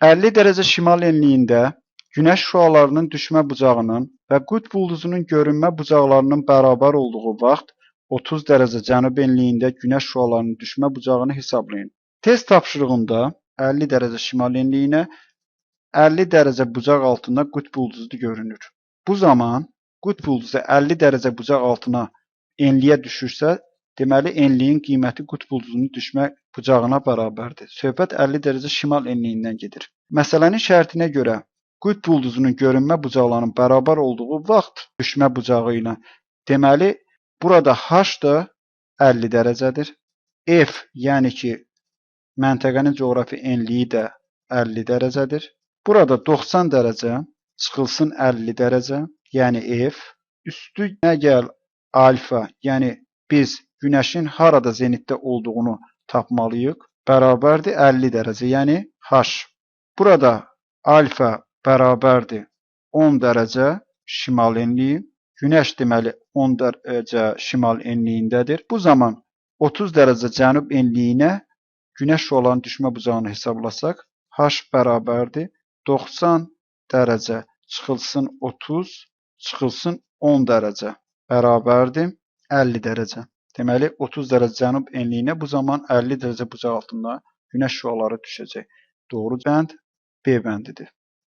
50 dərəcə şimal enliyində günəş şüalarının düşmə bucağının və qütb ulduzunun görünmə bucaqlarının bərabər olduğu vaxt 30 dərəcə cənub enliyində günəş şüalarının düşmə bucağını hesablayın. Test tapşırığında 50 dərəcə şimal enliyinə 50 dərəcə bucaq altında qütb ulduzu görünür. Bu zaman qütb ulduzu 50 dərəcə bucaq altına enliyə düşürsə, deməli enliyin qiyməti qütb ulduzunun düşmə bucağına bərabərdir. Söhbət 50 dərəcə şimal enliyindən gedir. Məsələnin şərtinə görə qütb ulduzunun görünmə bucaqlarının bərabər olduğu vaxt düşmə bucağı ilə, deməli burada H da 50 dərəcədir. F, yəni ki məntəqənin coğrafi enliyi də 50 dərəcədir. Burada 90 dərəcə çıxılsın 50 dərəcə, yəni F, üstünə gəl alfa, yəni biz günəşin harada zenitdə olduğunu tapmalıyıq. Bərabərdir 50 dərəcə, yəni H. Burada alfa bərabərdir 10 dərəcə şimal enliyi. Günəş deməli 10 dərəcə şimal enliyindədir. Bu zaman 30 dərəcə cənub enliyinə günəş şüalarının düşmə bucağını hesablasaq, H bərabərdir 90 dərəcə çıxılsın 30 çıxılsın 10 dərəcə bərabərdir 50 dərəcə. Deməli 30 dərəcə cənub enliyinə bu zaman 50 dərəcə bucaq altında günəş şüaları düşəcək. Doğru bənd B bəndidir.